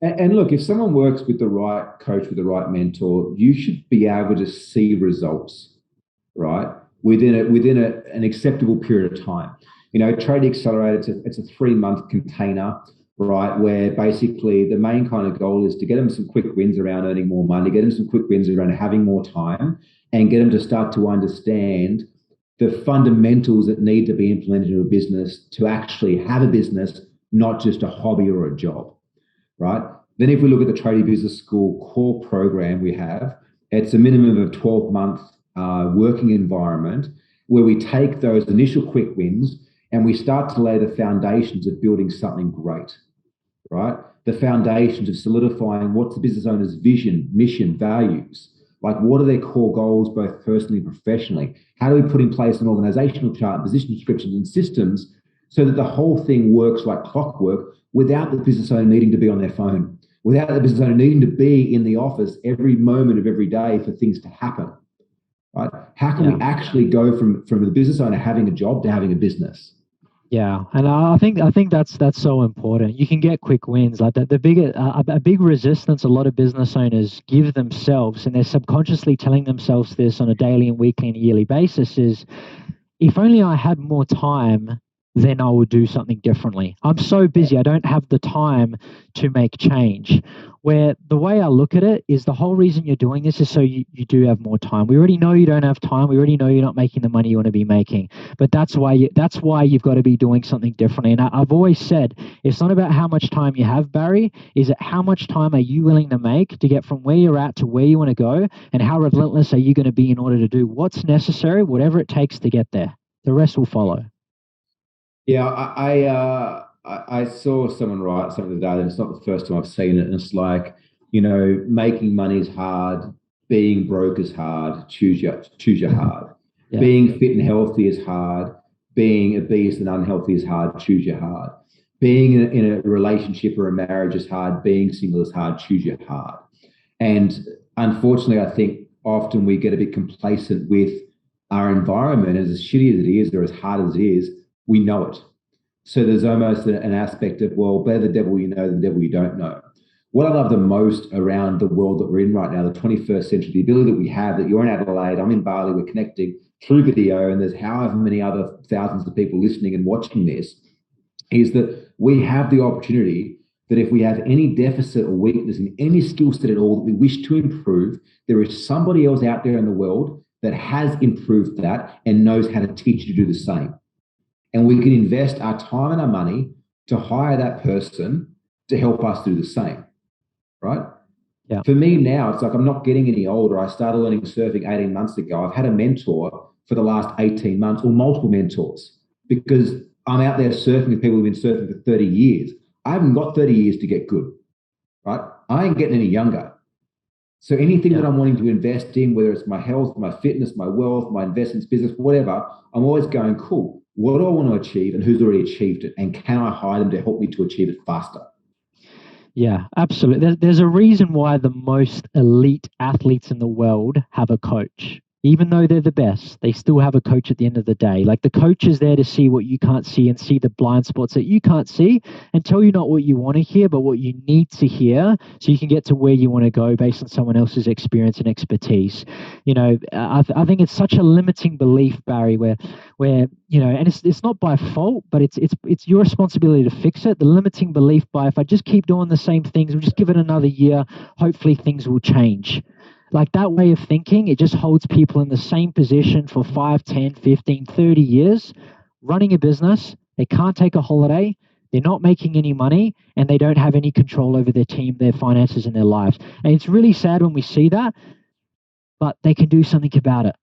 And look, if someone works with the right coach, with the right mentor, you should be able to see results, right? An acceptable period of time. Tradie Accelerator, it's a 3 month container, right? Where basically the main kind of goal is to get them some quick wins around earning more money, get them some quick wins around having more time, and get them to start to understand the fundamentals that need to be implemented in a business to actually have a business, not just a hobby or a job, right? Then if we look at the Tradie Business School core program we have, it's a minimum of 12-month working environment where we take those initial quick wins and we start to lay the foundations of building something great, right? The foundations of solidifying what's the business owner's vision, mission, values. Like, what are their core goals, both personally and professionally? How do we put in place an organizational chart, position descriptions, and systems so that the whole thing works like clockwork without the business owner needing to be on their phone, without the business owner needing to be in the office every moment of every day for things to happen, right? How can we actually go from the business owner having a job to having a business? Yeah, and I think that's so important. You can get quick wins like that. The bigger a big resistance a lot of business owners give themselves, and they're subconsciously telling themselves this on a daily and weekly and yearly basis, is if only I had more time, then I would do something differently. I'm so busy, I don't have the time to make change. Where the way I look at it is the whole reason you're doing this is so you do have more time. We already know you don't have time. We already know you're not making the money you want to be making. But that's why you've got to be doing something differently. And I've always said it's not about how much time you have, Barry. Is it how much time are you willing to make to get from where you're at to where you want to go? And how relentless are you going to be in order to do what's necessary, whatever it takes to get there? The rest will follow. Yeah, I saw someone write something today, and it's not the first time I've seen it. And it's like, making money is hard, being broke is hard. Choose your hard. Yeah. Being fit and healthy is hard. Being obese and unhealthy is hard. Choose your hard. Being in a relationship or a marriage is hard. Being single is hard. Choose your hard. And unfortunately, I think often we get a bit complacent with our environment, as shitty as it is or as hard as it is, we know it. So there's almost an aspect of, well, better the devil you know than the devil you don't know. What I love the most around the world that we're in right now, the 21st century, the ability that we have, that you're in Adelaide, I'm in Bali, we're connecting through video, and there's however many other thousands of people listening and watching this, is that we have the opportunity that if we have any deficit or weakness in any skill set at all that we wish to improve, there is somebody else out there in the world that has improved that and knows how to teach you to do the same. And we can invest our time and our money to hire that person to help us do the same, right? Yeah. For me now, it's like I'm not getting any older. I started learning surfing 18 months ago. I've had a mentor for the last 18 months, or multiple mentors, because I'm out there surfing with people who've been surfing for 30 years. I haven't got 30 years to get good, right? I ain't getting any younger. So anything that I'm wanting to invest in, whether it's my health, my fitness, my wealth, my investments, business, whatever, I'm always going, cool, what do I want to achieve and who's already achieved it? And can I hire them to help me to achieve it faster? Yeah, absolutely. There's a reason why the most elite athletes in the world have a coach. Even though they're the best, they still have a coach at the end of the day. Like, the coach is there to see what you can't see and see the blind spots that you can't see and tell you not what you want to hear, but what you need to hear so you can get to where you want to go based on someone else's experience and expertise. I think it's such a limiting belief, Barry, where and it's not by fault, but it's your responsibility to fix it. The limiting belief by, if I just keep doing the same things, we'll just give it another year, hopefully things will change. Like, that way of thinking, it just holds people in the same position for 5, 10, 15, 30 years, running a business. They can't take a holiday. They're not making any money, and they don't have any control over their team, their finances, and their lives. And it's really sad when we see that, but they can do something about it.